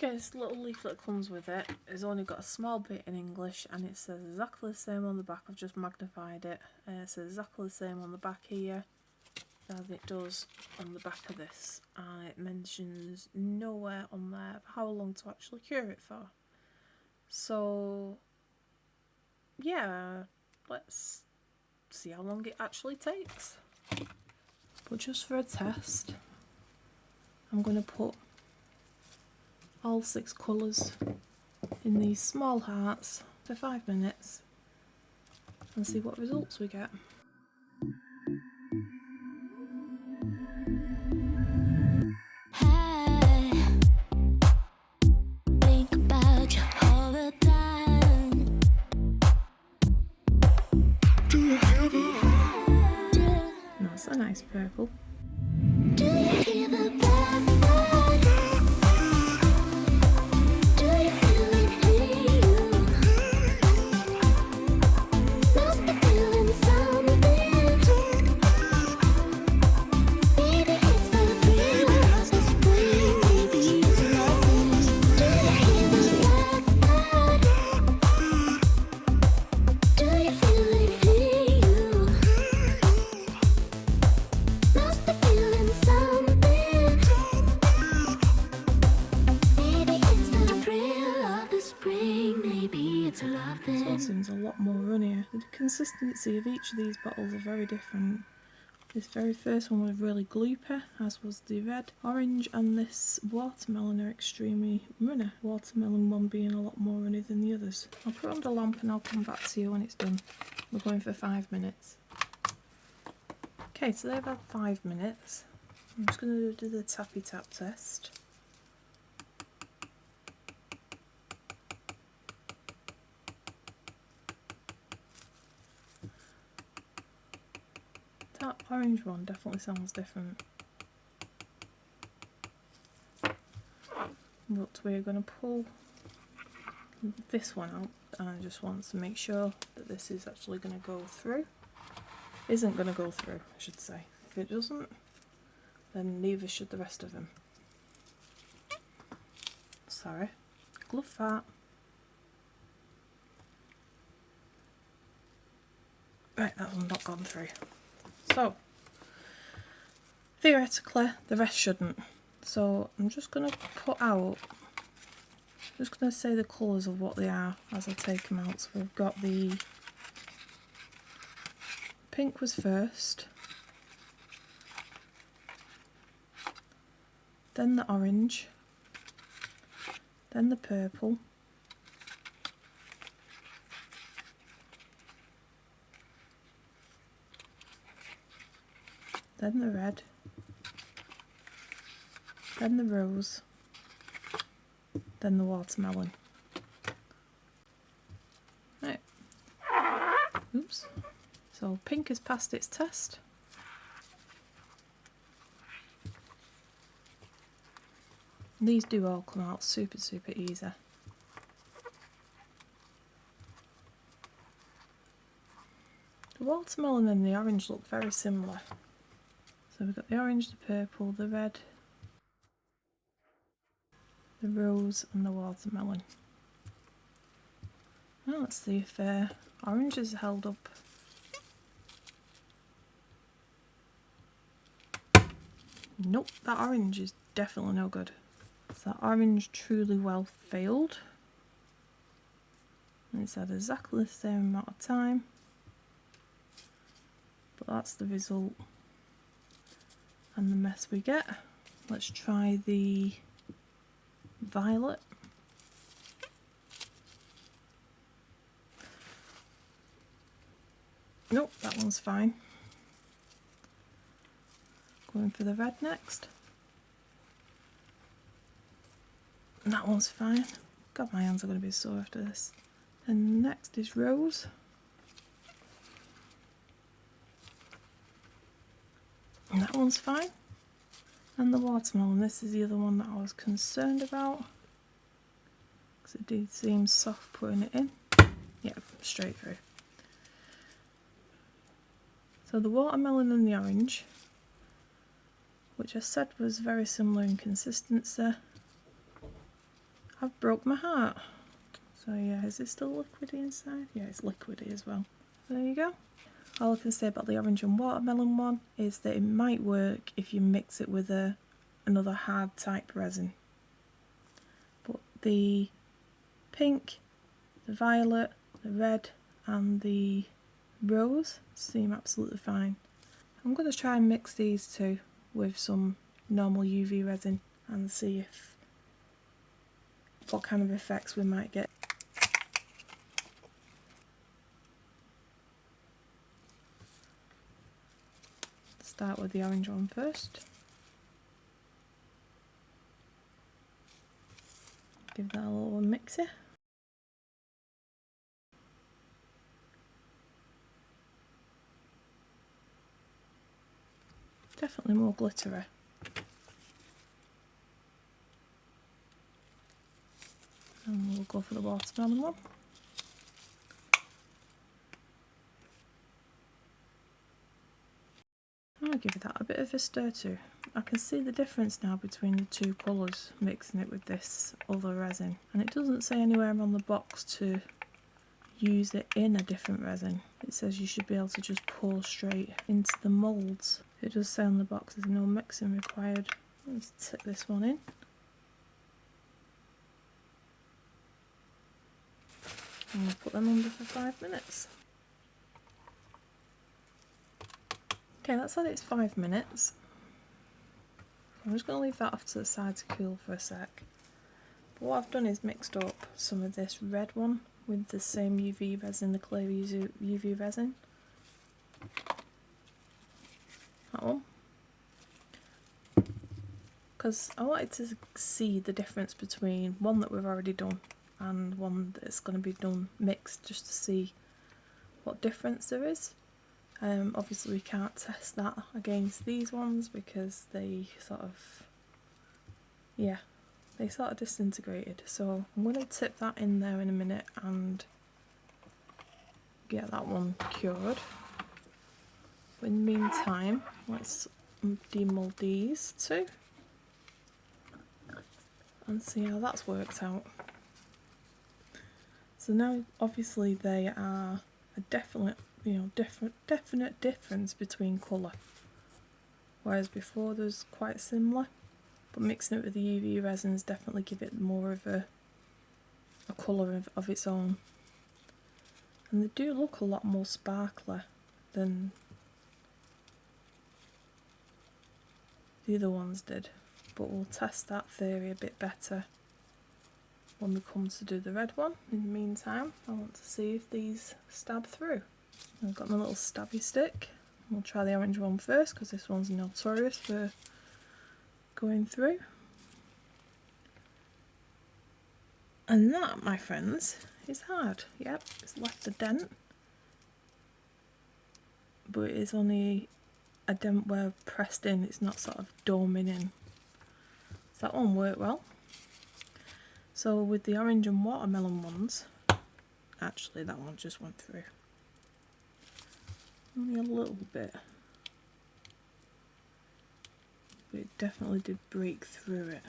Okay, this little leaflet comes with it. It's only got a small bit in English and it says exactly the same on the back. I've just magnified it. It says exactly the same on the back here as it does on the back of this. And it mentions nowhere on there how long to actually cure it for. So, yeah, let's see how long it actually takes. But just for a test, I'm going to put all 6 colours in these small hearts for 5 minutes and see what results we get. Think about you all the time. That's a nice purple. Do you hear the blackbird? Do you feel it in you? Must be feeling something. Maybe it's the thrill of the spring. Maybe it's loving. Do you hear the blackbird? Do you feel it in you? Must be feeling something. Maybe it's the thrill of the spring. Maybe it's a love So thing. it seems a lot more runnier. The consistency of each of these bottles are very different. This very first one was really gloopy, as was the red. Orange and this watermelon are extremely runny. Watermelon one being a lot more runny than the others. I'll put it under lamp and I'll come back to you when it's done. We're going for 5 minutes. Okay, so they've had 5 minutes. I'm just going to do the tappy tap test. That orange one definitely sounds different. But we're going to pull this one out, and I just want to make sure that this is actually going to go through. Isn't going to go through, I should say. If it doesn't, then neither should the rest of them. Sorry, glove fart. Right, that one's not gone through. So, theoretically, the rest shouldn't. So I'm just going to put out, just going to say the colours of what they are as I take them out. So we've got the pink was first, then the orange, then the purple, then the red, then the rose, then the watermelon. Right. Oops. So pink has passed its test. These do all come out super easy. The watermelon and the orange look very similar. So we've got the orange, the purple, the red, the rose and the watermelon. Well, let's see if orange is held up. Nope, that orange is definitely no good. So that orange truly well failed. And it's had exactly the same amount of time. But that's the result and the mess we get. Let's try the violet. Nope, that one's fine. Going for the red next. And that one's fine. God, my hands are going to be sore after this. And next is rose. And that one's fine. And the watermelon, this is the other one that I was concerned about. Because it did seem soft putting it in. Yeah, straight through. So the watermelon and the orange, which I said was very similar in consistency, I've broke my heart. So yeah, is this still liquidy inside? Yeah, it's liquidy as well. There you go. All I can say about the orange and watermelon one is that it might work if you mix it with another hard type resin. But the pink, the violet, the red and the rose seem absolutely fine. I'm going to try and mix these two with some normal UV resin and see what kind of effects we might get. Start with the orange one first. Give that a little mixer. Definitely more glittery. And we'll go for the watermelon one. I'll give that a bit of a stir too. I can see the difference now between the two colours mixing it with this other resin, and it doesn't say anywhere on the box to use it in a different resin. It says you should be able to just pour straight into the moulds. It does say on the box there's no mixing required. Let's tip this one in. And we'll put them under for 5 minutes. Okay, that's said it's 5 minutes. I'm just going to leave that off to the side to cool for a sec. But what I've done is mixed up some of this red one with the same UV resin, the clear UV resin. That one. Because I wanted to see the difference between one that we've already done and one that's going to be done mixed, just to see what difference there is. Obviously we can't test that against these ones because they sort of disintegrated. So I'm going to tip that in there in a minute and get that one cured. But in the meantime, let's demold these two and see how that's worked out. So now obviously they are a definite difference between colour, whereas before there was quite similar, but mixing it with the UV resins definitely give it more of a colour of its own, and they do look a lot more sparkly than the other ones did, but we'll test that theory a bit better when we come to do the red one. In the meantime, I want to see if these stab through. I've got my little stabby stick. We'll try the orange one first because this one's notorious for going through. And that, my friends, is hard. Yep, it's left a dent. But it is only a dent where pressed in, it's not sort of doming in. So that one worked well. So with the orange and watermelon ones, actually that one just went through. Only a little bit. But it definitely did break through it.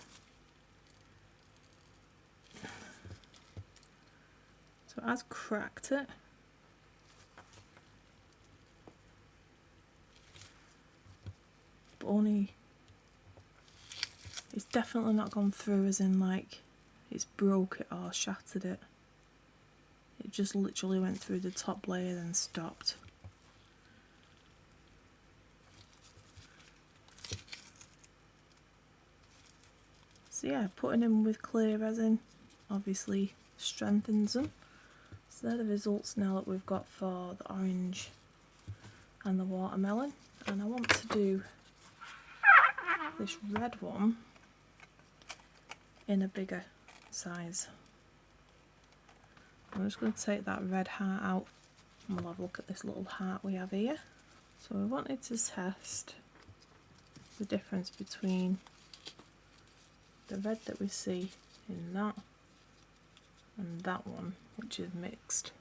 So it has cracked it. But only, it's definitely not gone through as in like it's broke it or shattered it. It just literally went through the top layer and stopped. So yeah, putting them with clear resin obviously strengthens them. So they're the results now that we've got for the orange and the watermelon. And I want to do this red one in a bigger size. I'm just going to take that red heart out and we'll have a look at this little heart we have here. So we wanted to test the difference between the red that we see in that and that one, which is mixed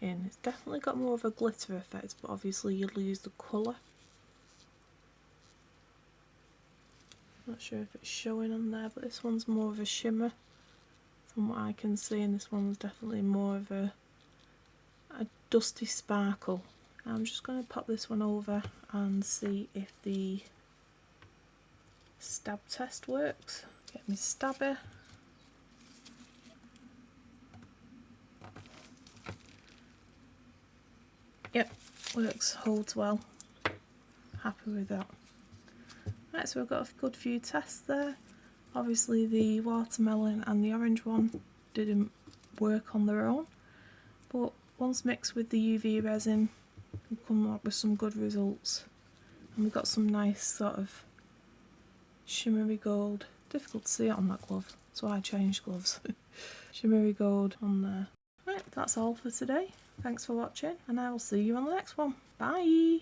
in. It's definitely got more of a glitter effect, but obviously you lose the colour. Not sure if it's showing on there, but this one's more of a shimmer, from what I can see, and this one's definitely more of a dusty sparkle. I'm just going to pop this one over and see if the stab test works. Get my stabber. Yep, works, holds well. Happy with that. Right, so we've got a good few tests there. Obviously the watermelon and the orange one didn't work on their own, but once mixed with the UV resin, we come up with some good results. And we've got some nice sort of shimmery gold. Difficult to see it on that glove, so I changed gloves. Shimmery gold on there. Right, that's all for today. Thanks for watching, and I will see you on the next one. Bye!